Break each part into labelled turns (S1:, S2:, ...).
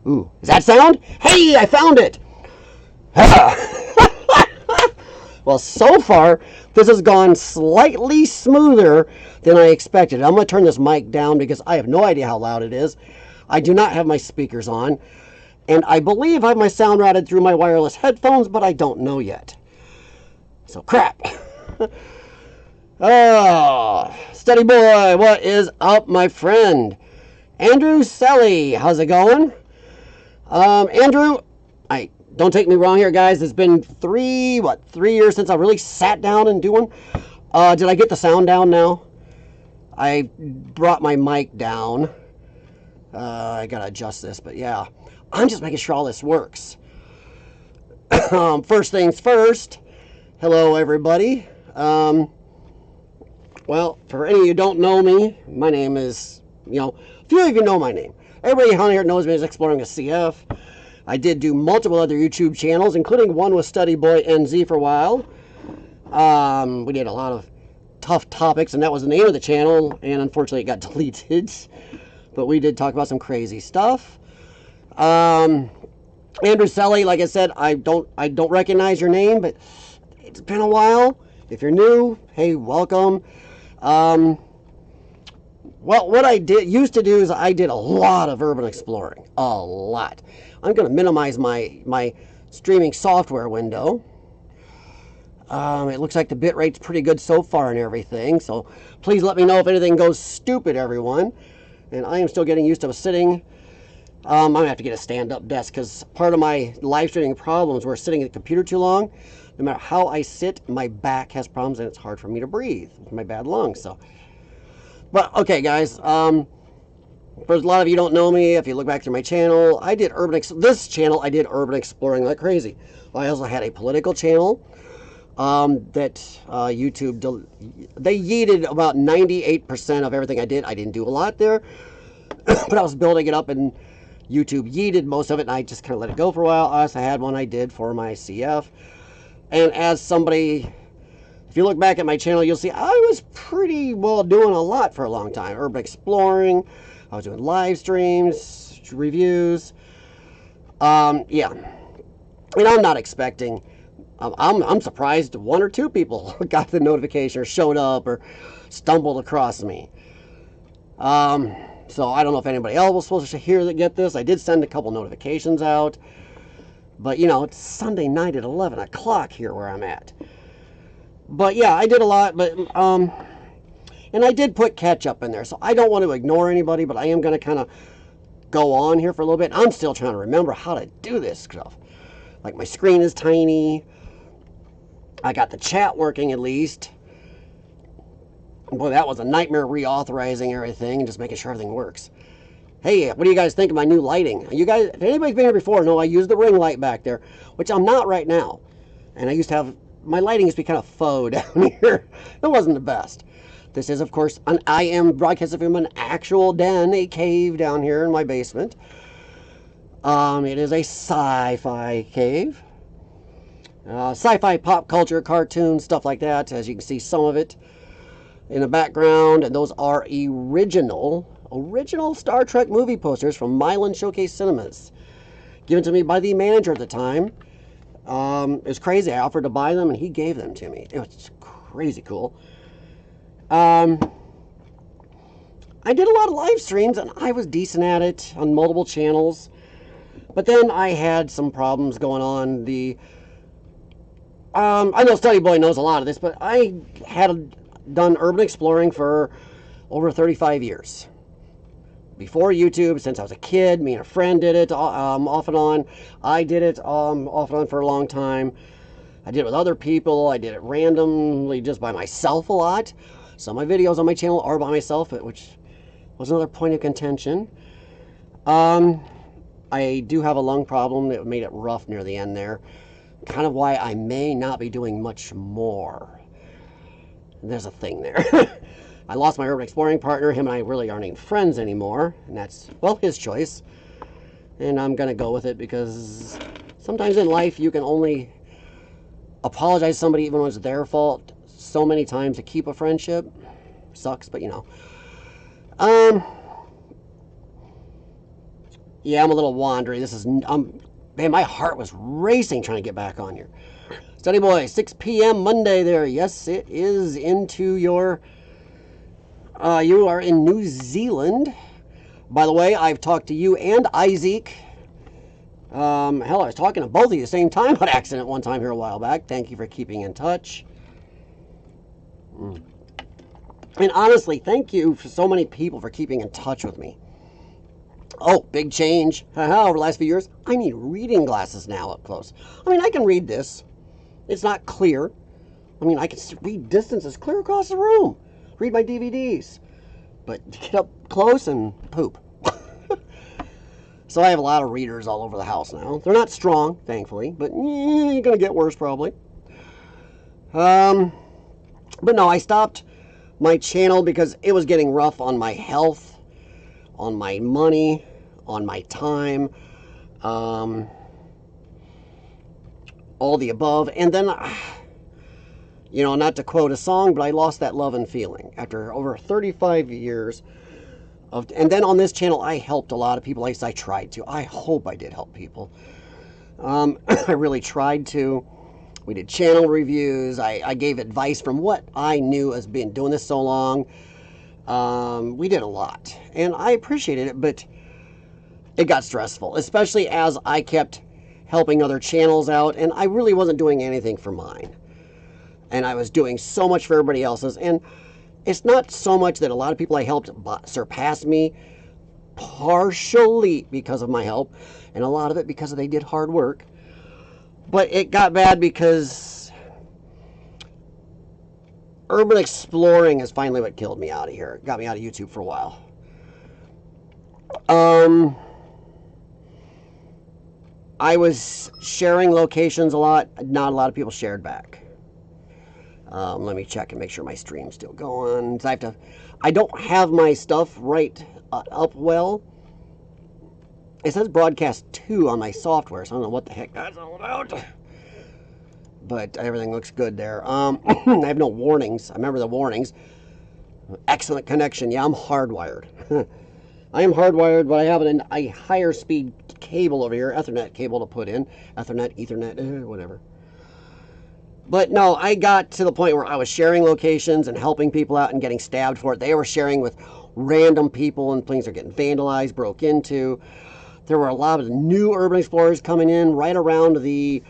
S1: Ooh, is that sound? Hey, I found it! Well, so far, this has gone slightly smoother than I expected. I'm going to turn this mic down because I have no idea how loud it is. I do not have my speakers on. And I believe I have my sound routed through my wireless headphones, but I don't know yet. So, crap. Oh, steady boy, what is up, my friend? Andrew Selly, how's it going? Andrew, don't take me wrong here, guys. It's been 3 years since I really sat down and doing. Did I get the sound down now? I brought my mic down. I gotta adjust this, but yeah, I'm just making sure all this works. First things first. Hello, everybody. Well, for any of you who don't know me, my name is, a few of you know my name. Everybody on here knows me as Exploring a CF. I did do multiple other YouTube channels, including one with Study Boy NZ for a while. We did a lot of tough topics, and that was the name of the channel, and unfortunately it got deleted. But we did talk about some crazy stuff. Andrew Selly, like I said, I don't recognize your name, but it's been a while. If you're new, hey, welcome. Well, what I used to do is I did a lot of urban exploring. A lot. I'm going to minimize my streaming software window. It looks like the bit rate's pretty good so far and everything. So please let me know if anything goes stupid, everyone. And I am still getting used to sitting. I'm going to have to get a stand-up desk because part of my live streaming problems were sitting at the computer too long. No matter how I sit, my back has problems and it's hard for me to breathe with my bad lungs. So, but okay, guys. For a lot of you don't know me, if you look back through my channel, I did urban exploring like crazy. I also had a political channel that YouTube, they yeeted about 98% of everything I did. I didn't do a lot there, but I was building it up and YouTube yeeted most of it, and I just kind of let it go for a while. I also had one I did for my CF. And as somebody, if you look back at my channel, you'll see I was pretty well doing a lot for a long time. Urban exploring, I was doing live streams, reviews. Yeah. And I'm not expecting, I'm surprised 1 or 2 people got the notification or showed up or stumbled across me. So I don't know if anybody else was supposed to hear that get this. I did send a couple notifications out. But, it's Sunday night at 11 o'clock here where I'm at. But, yeah, I did a lot. But, and I did put catch-up in there. So I don't want to ignore anybody, but I am going to kind of go on here for a little bit. I'm still trying to remember how to do this stuff. Like, my screen is tiny. I got the chat working at least. Boy, that was a nightmare reauthorizing everything and just making sure everything works. Hey, what do you guys think of my new lighting? You guys, if anybody's been here before, know I use the ring light back there, which I'm not right now. And I used to have, my lighting used to be kind of faux down here. It wasn't the best. This is, of course, I am broadcasting from an actual den, a cave down here in my basement. It is a sci-fi cave. Sci-fi pop culture, cartoons, stuff like that. As you can see, some of it in the background. And those are original Star Trek movie posters from Milan Showcase Cinemas, given to me by the manager at the time. It was crazy. I offered to buy them, and he gave them to me. It was crazy cool. I did a lot of live streams, and I was decent at it on multiple channels. But then I had some problems going on. I know Study Boy knows a lot of this, but I had done urban exploring for over 35 years. Before YouTube, since I was a kid, me and a friend did it off and on. I did it off and on for a long time. I did it with other people. I did it randomly just by myself a lot. Some of my videos on my channel are by myself, which was another point of contention. I do have a lung problem that made it rough near the end there. Kind of why I may not be doing much more. There's a thing there. I lost my urban exploring partner. Him and I really aren't even friends anymore. And that's, well, his choice. And I'm going to go with it because sometimes in life you can only apologize to somebody even when it's their fault so many times to keep a friendship. Sucks, but Yeah, I'm a little wandering. This is, man, my heart was racing trying to get back on here. Study Boy, 6 p.m. Monday there. Yes, it is into your, you are in New Zealand. By the way, I've talked to you and Isaac. Hell, I was talking to both of you at the same time on accident one time here a while back. Thank you for keeping in touch. And honestly, thank you for so many people for keeping in touch with me. Oh, big change. Over the last few years, I need reading glasses now up close. I mean, I can read this. It's not clear. I mean, I can read distances clear across the room. Read my DVDs. But get up close and poop. So I have a lot of readers all over the house now. They're not strong, thankfully, but you're going to get worse probably. But no, I stopped my channel because it was getting rough on my health, on my money, on my time, all the above. And then, you know, not to quote a song, but I lost that love and feeling after over 35 years. And then on this channel, I helped a lot of people. At least I tried to. I hope I did help people. I really tried to. We did channel reviews. I gave advice from what I knew as being doing this so long. We did a lot, and I appreciated it, but it got stressful, especially as I kept helping other channels out, and I really wasn't doing anything for mine. And I was doing so much for everybody else's, and it's not so much that a lot of people I helped surpassed me, partially because of my help, and a lot of it because they did hard work. But it got bad because urban exploring is finally what killed me out of here. Got me out of YouTube for a while. I was sharing locations a lot. Not a lot of people shared back. Let me check and make sure my stream's still going. So I don't have my stuff right up well. It says broadcast 2 on my software, so I don't know what the heck that's all about. But everything looks good there. I have no warnings. I remember the warnings. Excellent connection. Yeah, I'm hardwired. I am hardwired, but I have a higher speed cable over here, Ethernet cable to put in. Ethernet, whatever. But no, I got to the point where I was sharing locations and helping people out and getting stabbed for it. They were sharing with random people and things are getting vandalized, broke into. There were a lot of new urban explorers coming in right around the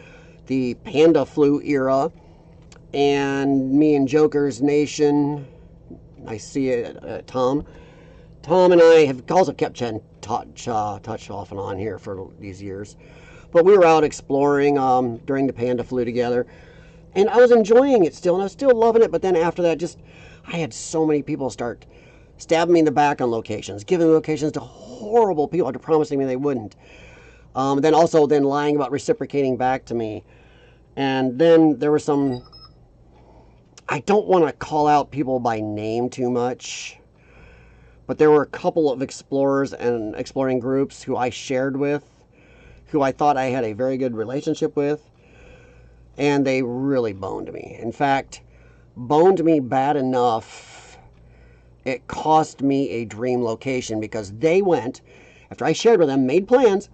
S1: panda flu era. And me and Joker's Nation, I see it, Tom and I have also kept touch off and on here for these years. But we were out exploring during the panda flu together. And I was enjoying it still, and I was still loving it. But then after that, I had so many people start stabbing me in the back on locations, giving locations to horrible people after promising me they wouldn't. Then also lying about reciprocating back to me. And then there were some, I don't want to call out people by name too much, but there were a couple of explorers and exploring groups who I shared with, who I thought I had a very good relationship with. And they really boned me. In fact, boned me bad enough, it cost me a dream location because they went, after I shared with them, made plans,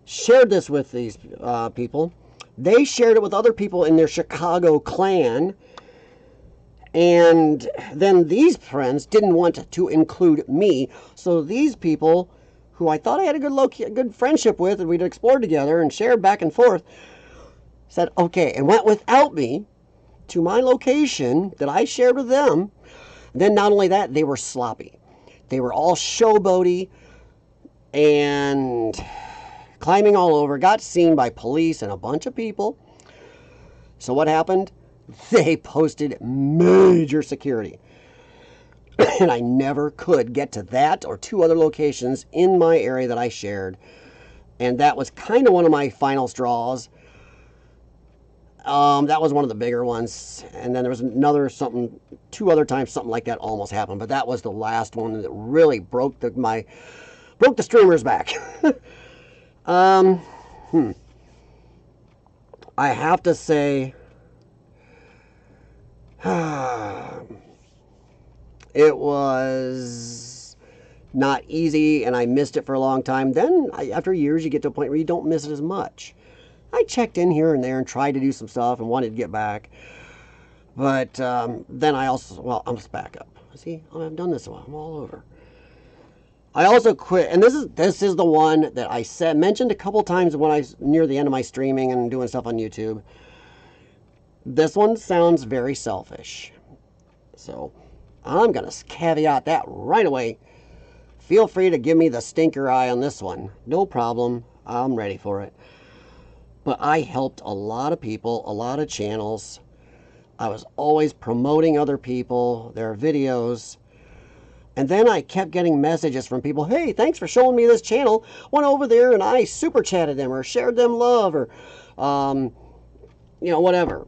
S1: shared this with these people. They shared it with other people in their Chicago clan. And then these friends didn't want to include me. So these people, who I thought I had a good friendship with, and we'd explored together and shared back and forth, said, okay, and went without me to my location that I shared with them. Then not only that, they were sloppy. They were all showboaty and climbing all over, got seen by police and a bunch of people. So what happened? They posted major security. And I never could get to that or 2 other locations in my area that I shared. And that was kind of one of my final straws. That was one of the bigger ones. And then there was another 2 other times something like that almost happened. But that was the last one that really broke the streamer's back. I have to say, it was not easy and I missed it for a long time. Then after years, you get to a point where you don't miss it as much. I checked in here and there and tried to do some stuff and wanted to get back. But then I also, well, I'm just back up. See, I've done this a while. I'm all over. I also quit, and this is the one that I mentioned a couple times when I was near the end of my streaming and doing stuff on YouTube. This one sounds very selfish. So I'm going to caveat that right away. Feel free to give me the stinker eye on this one. No problem. I'm ready for it. But I helped a lot of people, a lot of channels. I was always promoting other people, their videos. And then I kept getting messages from people, hey, thanks for showing me this channel. Went over there and I super chatted them or shared them love or, you know, whatever.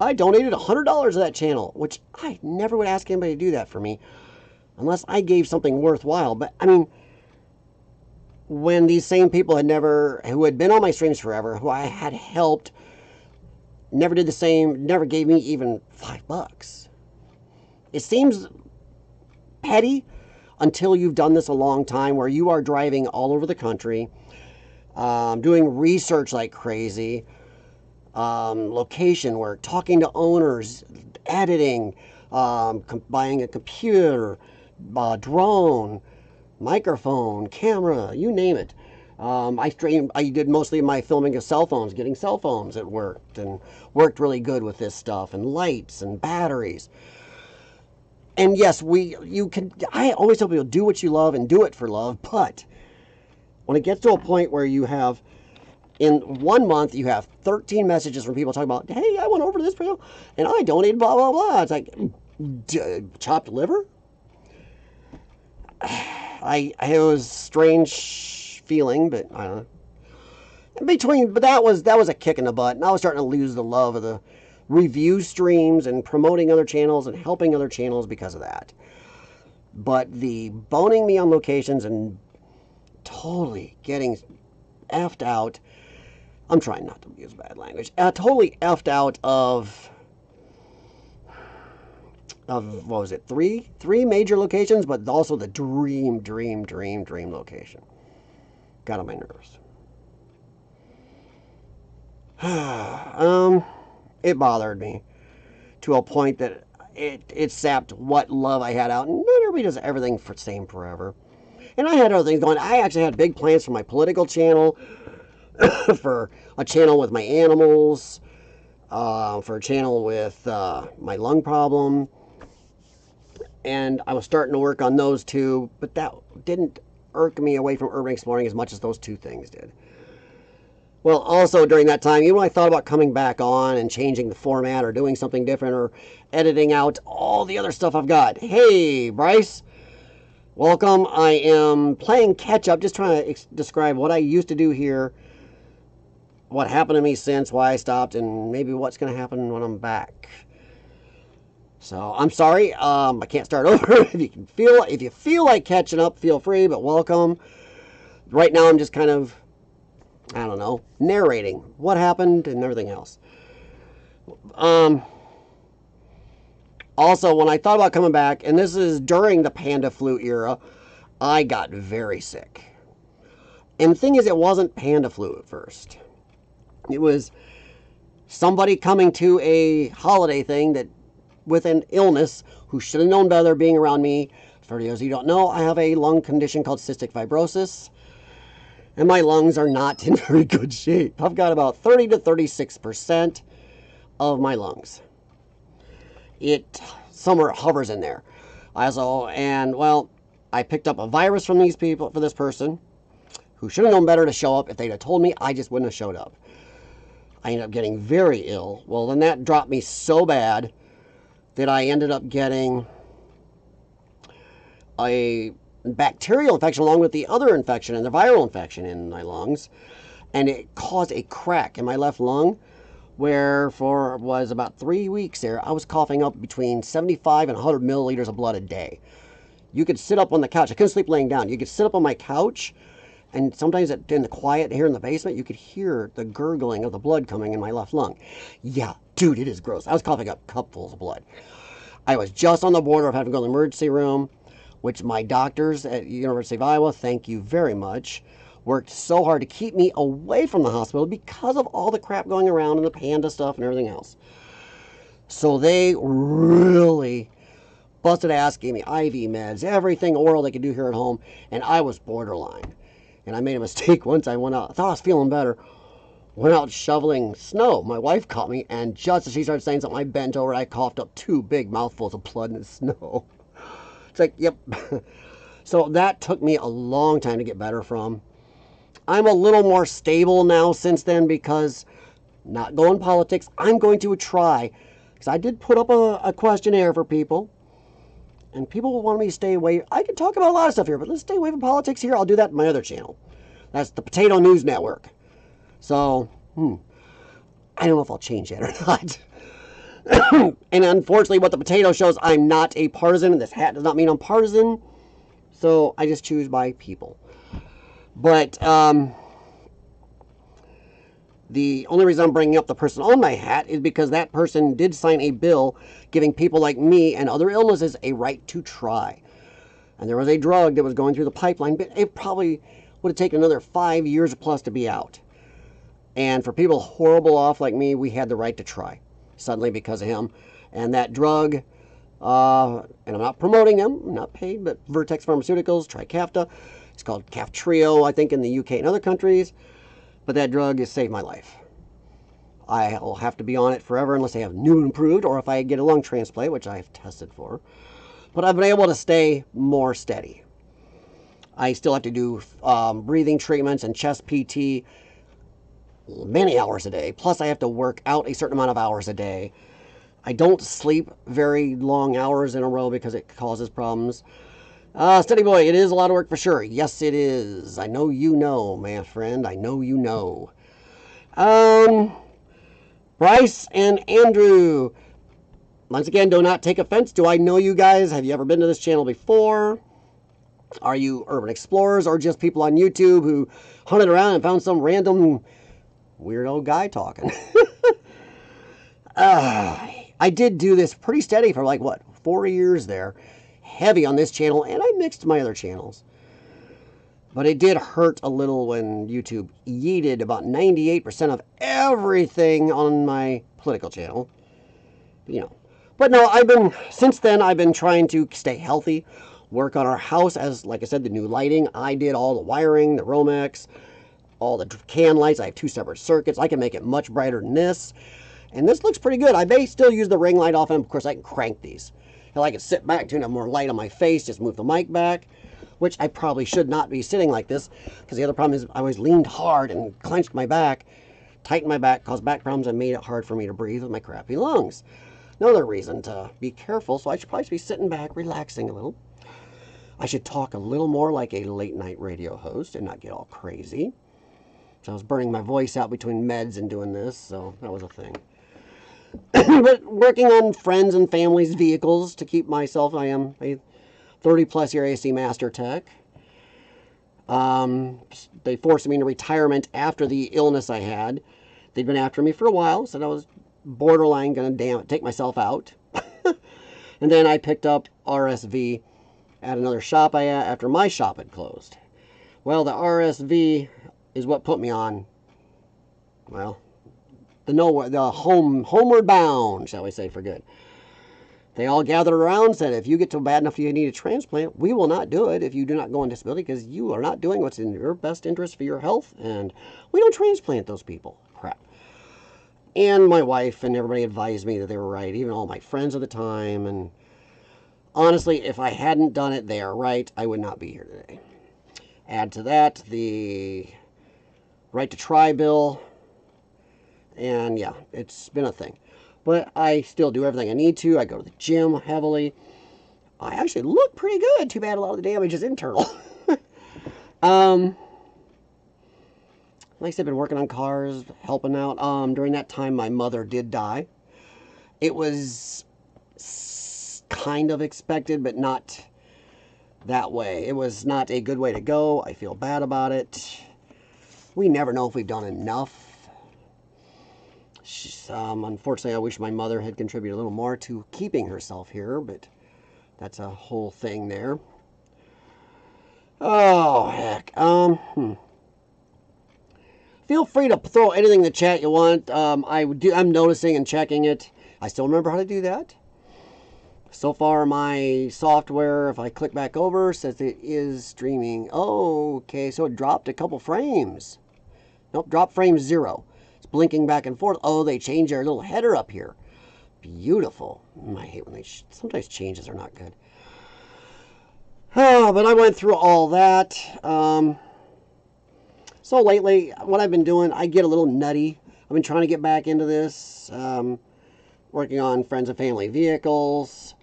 S1: I donated $100 to that channel, which I never would ask anybody to do that for me unless I gave something worthwhile. But, I mean, when these same people who had been on my streams forever, who I had helped, never did the same, never gave me even $5. It seems petty until you've done this a long time, where you are driving all over the country, doing research like crazy, location work, talking to owners, editing, buying a computer, drone, microphone, camera, you name it. I did mostly my filming of cell phones, getting cell phones that worked, and worked really good with this stuff, and lights and batteries. And yes, I always tell people, do what you love and do it for love, but when it gets to a point where you have, in 1 month, you have 13 messages from people talking about, hey, I went over to this video, and I donated blah, blah, blah. It's like, chopped liver? It was a strange feeling, but I don't know. But that was a kick in the butt, and I was starting to lose the love of the review streams and promoting other channels and helping other channels because of that. But the boning me on locations and totally getting effed out, I'm trying not to use bad language, totally effed out of what was it, three major locations, but also the dream location. Got on my nerves. It bothered me to a point that it sapped what love I had out. And not everybody does everything for the same forever. And I had other things going. I actually had big plans for my political channel, for a channel with my animals, for a channel with my lung problem. And I was starting to work on those two, but that didn't irk me away from urban exploring as much as those two things did. Well, also during that time, even when I thought about coming back on and changing the format or doing something different or editing out all the other stuff I've got. Hey, Bryce, welcome. I am playing catch up, just trying to describe what I used to do here, what happened to me since, why I stopped, and maybe what's going to happen when I'm back. So I'm sorry, I can't start over. If you feel like catching up, feel free, but welcome. Right now I'm just kind of, I don't know, narrating what happened and everything else. Also, when I thought about coming back, and this is during the panda flu era, I got very sick. And the thing is, it wasn't panda flu at first. It was somebody coming to a holiday thing that with an illness who should have known better being around me. For those of you who don't know, I have a lung condition called cystic fibrosis. And my lungs are not in very good shape. I've got about 30 to 36% of my lungs. It somewhere hovers in there. I picked up a virus from these people, for this person, who should have known better to show up. If they'd have told me, I just wouldn't have showed up. I ended up getting very ill. Well, then that dropped me so bad that I ended up getting a bacterial infection along with the other infection and the viral infection in my lungs. And it caused a crack in my left lung where was about 3 weeks there, I was coughing up between 75 and 100 milliliters of blood a day. You could sit up on the couch. I couldn't sleep laying down. You could sit up on my couch, and sometimes in the quiet here in the basement, you could hear the gurgling of the blood coming in my left lung. Yeah, dude, it is gross. I was coughing up cupfuls of blood. I was just on the border of having to go to the emergency room, which my doctors at University of Iowa, thank you very much, worked so hard to keep me away from the hospital because of all the crap going around and the panda stuff and everything else. So they really busted ass, gave me IV meds, everything oral they could do here at home, and I was borderline. And I made a mistake once. I went out, I thought I was feeling better, went out shoveling snow. My wife caught me, and just as she started saying something, I bent over and I coughed up 2 big mouthfuls of blood in the snow. It's like, yep. So that took me a long time to get better from. I'm a little more stable now since then because, not going politics, I'm going to try. Because I did put up a questionnaire for people. And people want me to stay away. I can talk about a lot of stuff here, but let's stay away from politics here. I'll do that in my other channel. That's the Potato News Network. So, I don't know if I'll change that or not. And unfortunately, what the potato shows, I'm not a partisan, and this hat does not mean I'm partisan. So, I just choose by people. But, the only reason I'm bringing up the person on my hat is because that person did sign a bill giving people like me and other illnesses a right to try. And there was a drug that was going through the pipeline, but it probably would have taken another 5 years plus to be out. And for people horrible off like me, we had the right to try, suddenly because of him. And that drug, and I'm not promoting them, I'm not paid, but Vertex Pharmaceuticals, Trikafta, it's called Kaftrio, I think, in the UK and other countries. But that drug has saved my life. I'll have to be on it forever unless I have new and improved, or if I get a lung transplant, which I've tested for. But I've been able to stay more steady. I still have to do breathing treatments and chest PT many hours a day. Plus, I have to work out a certain amount of hours a day. I don't sleep very long hours in a row because it causes problems. Steady boy, it is a lot of work for sure. Yes, it is. I know you know, my friend. I know you know. Bryce and Andrew. Once again, do not take offense. Do I know you guys? Have you ever been to this channel before? Are you urban explorers or just people on YouTube who hunted around and found some random weirdo guy talking? I did do this pretty steady for like, 4 years there. Heavy on this channel, and I mixed my other channels. But it did hurt a little when YouTube yeeted about 98% of everything on my political channel. But no, since then, I've been trying to stay healthy, work on our house, as, like I said, the new lighting. I did all the wiring, the Romex, all the can lights. I have 2 separate circuits. I can make it much brighter than this. And this looks pretty good. I may still use the ring light off, and of course, I can crank these. Hell, I can sit back, turn have more light on my face, just move the mic back, which I probably should not be sitting like this, because the other problem is I always leaned hard and clenched my back, tightened my back, caused back problems, and made it hard for me to breathe with my crappy lungs. Another reason to be careful, so I should probably be sitting back, relaxing a little. I should talk a little more like a late-night radio host and not get all crazy. So I was burning my voice out between meds and doing this, so that was a thing. But working on friends and family's vehicles to keep myself, I am a 30-plus year AC Master Tech. They forced me into retirement after the illness I had. They'd been after me for a while, said I was borderline going to take myself out. And then I picked up RSV at another shop after my shop had closed. Well, the RSV is what put me on, well, the homeward bound, shall we say, for good. They all gathered around and said, if you get to bad enough you need a transplant, we will not do it if you do not go on disability, because you are not doing what's in your best interest for your health, and we don't transplant those people. Crap. And my wife and everybody advised me that they were right, even all my friends at the time. And honestly, if I hadn't done it, they are right, I would not be here today. Add to that the right to try bill. And yeah, it's been a thing. But I still do everything I need to. I go to the gym heavily. I actually look pretty good. Too bad a lot of the damage is internal. Like I said, I've been working on cars, helping out. During that time, my mother did die. It was kind of expected, but not that way. It was not a good way to go. I feel bad about it. We never know if we've done enough. Unfortunately, I wish my mother had contributed a little more to keeping herself here, but that's a whole thing there. Oh, heck. Feel free to throw anything in the chat you want. I'm noticing and checking it. I still remember how to do that. So far, my software, if I click back over, says it is streaming. Oh, okay, so it dropped a couple frames. Nope, drop frame 0. It's blinking back and forth. Oh, they changed their little header up here. Beautiful. I hate when they sometimes changes are not good. Oh, but I went through all that. So lately, what I've been doing, I get a little nutty. I've been trying to get back into this. Working on friends and family vehicles.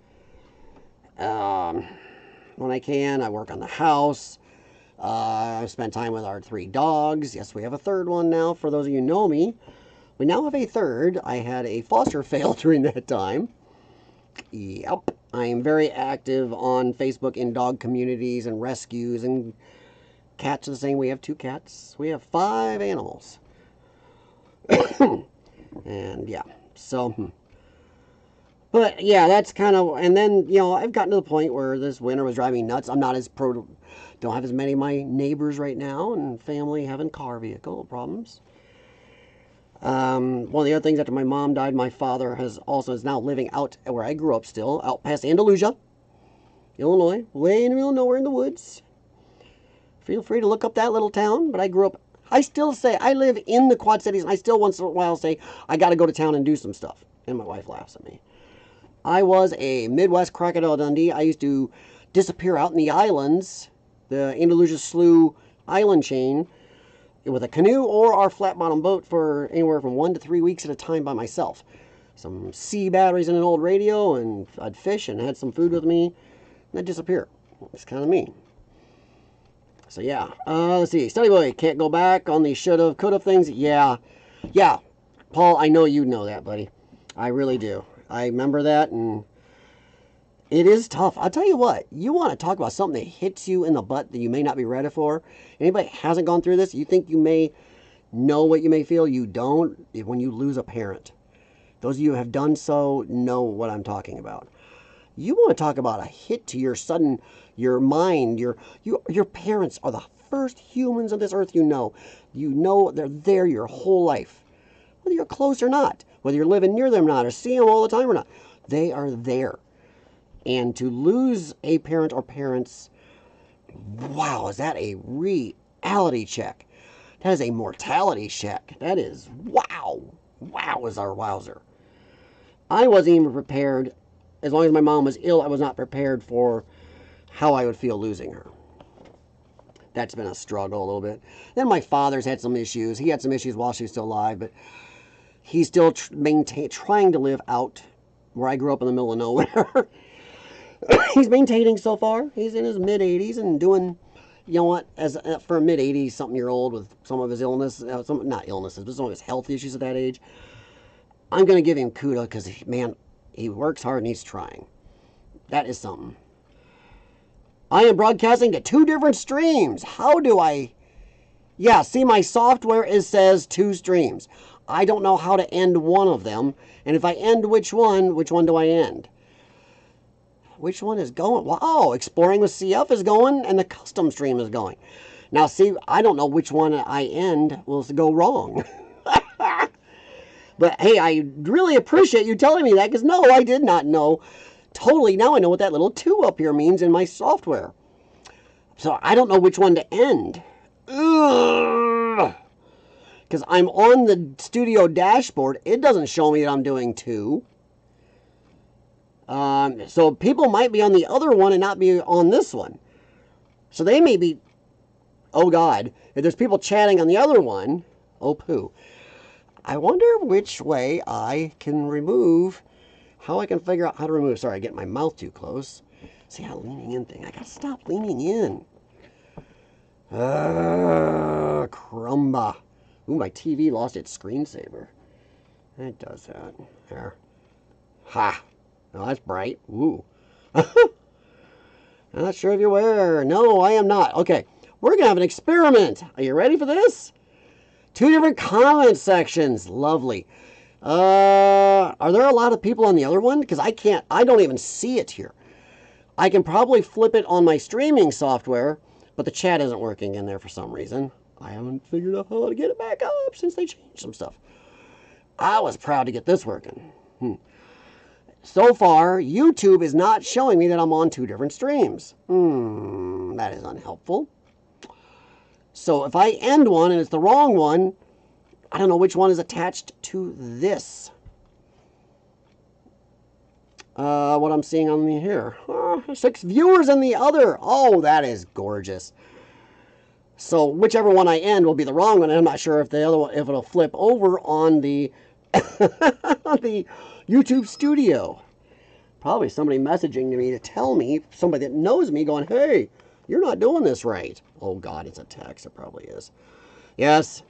S1: When I can, I work on the house. I spend time with our 3 dogs. Yes, we have a third one now. For those of you who know me, we now have a third. I had a foster fail during that time. Yep. I am very active on Facebook in dog communities and rescues, and cats are the same. We have 2 cats. We have 5 animals. And yeah, so... But yeah, that's kind of, and then, you know, I've gotten to the point where this winter was driving me nuts. I'm not as don't have as many of my neighbors right now and family having car vehicle problems. One of the other things, after my mom died, my father is now living out where I grew up still, out past Andalusia, Illinois, way in the middle of nowhere in the woods. Feel free to look up that little town, but I still say, I live in the Quad Cities, and I still once in a while say, I got to go to town and do some stuff. And my wife laughs at me. I was a Midwest Crocodile Dundee. I used to disappear out in the islands, the Andalusia Slough island chain, with a canoe or our flat bottom boat for anywhere from 1 to 3 weeks at a time by myself. Some C batteries and an old radio, and I'd fish and had some food with me, and I'd disappear. It's kind of me. So yeah, let's see. Study boy, can't go back on the shoulda, coulda things. Yeah, Paul, I know you know that, buddy. I really do. I remember that, and it is tough. I'll tell you what, you want to talk about something that hits you in the butt that you may not be ready for. Anybody hasn't gone through this, you think you may know what you may feel. You don't when you lose a parent. Those of you who have done so know what I'm talking about. You want to talk about a hit to your mind. Your parents are the first humans on this earth you know. You know they're there your whole life. Whether you're close or not, whether you're living near them or not, or see them all the time or not, they are there. And to lose a parent or parents, wow, is that a reality check? That is a mortality check. That is, wow. Wow is our wowzer. I wasn't even prepared. As long as my mom was ill, I was not prepared for how I would feel losing her. That's been a struggle a little bit. Then my father's had some issues. He had some issues while she was still alive, but he's still trying to live out where I grew up in the middle of nowhere. He's maintaining so far. He's in his mid-80s and doing, you know what, as for a mid-80s something-year-old with some of his illness, not illnesses, but some of his health issues at that age, I'm going to give him kudos because, man, he works hard and he's trying. That is something. I am broadcasting to 2 different streams. How do I... Yeah, see, my software says 2 streams. I don't know how to end one of them. And if I end which one do I end? Which one is going? Wow, Exploring with CF is going and the custom stream is going. Now, see, I don't know which one I end will go wrong. But, hey, I really appreciate you telling me that because, no, I did not know. Totally, now I know what that little 2 up here means in my software. So I don't know which one to end. Ugh. Because I'm on the studio dashboard. It doesn't show me that I'm doing 2. So people might be on the other one and not be on this one. So they may be, oh God, if there's people chatting on the other one, oh poo. I wonder which way I can remove, how I can figure out how to remove. Sorry, I get my mouth too close. See how leaning in thing. I gotta stop leaning in. Crumba. Ooh, my TV lost its screensaver. It does that. There. Ha. Oh, that's bright. Ooh. I'm not sure if you're aware. No, I am not. Okay. We're going to have an experiment. Are you ready for this? 2 different comment sections. Lovely. Are there a lot of people on the other one? Because I don't even see it here. I can probably flip it on my streaming software, but the chat isn't working in there for some reason. I haven't figured out how to get it back up since they changed some stuff. I was proud to get this working. So far, YouTube is not showing me that I'm on 2 different streams. That is unhelpful. So if I end one and it's the wrong one, I don't know which one is attached to this. What I'm seeing on the here. 6 viewers in the other. Oh, that is gorgeous. So whichever one I end will be the wrong one. And I'm not sure if the other one, if it'll flip over on the the YouTube Studio. Probably somebody messaging to me to tell me, somebody that knows me going, hey, you're not doing this right. Oh God, it's a text. It probably is. Yes.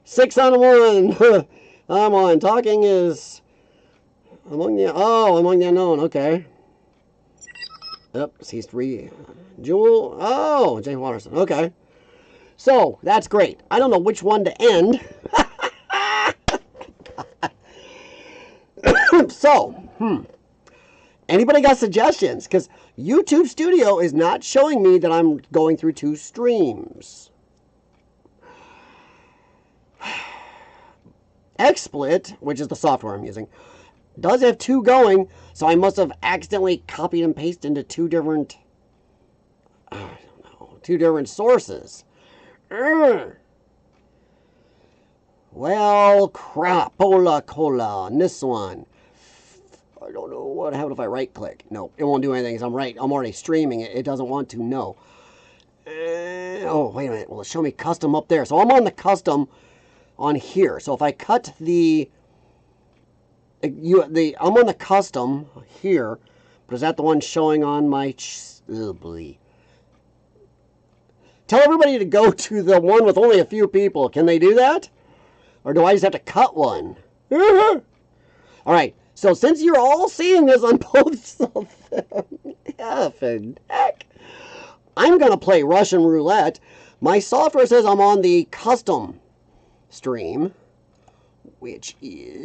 S1: 6 on 1. I'm on. Talking is among the unknown. Okay. Yep. He's 3. Jewel. Oh, James Watterson. Okay. So that's great. I don't know which one to end. So, anybody got suggestions? Because YouTube Studio is not showing me that I'm going through 2 streams. XSplit, which is the software I'm using, does have 2 going, so I must have accidentally copied and pasted into 2 different, I don't know, 2 different sources. Well, crapola cola on this one. I don't know what happened if I right click. No, it won't do anything. I'm already streaming it. It doesn't want to. No. Oh, wait a minute. Well, show me custom up there. So I'm on the custom on here. So if I cut I'm on the custom here, but is that the one showing on my? Oh boy. Tell everybody to go to the one with only a few people. Can they do that? Or do I just have to cut one? All right. So since you're all seeing this on both of them, effing heck, I'm going to play Russian roulette. My software says I'm on the custom stream, which is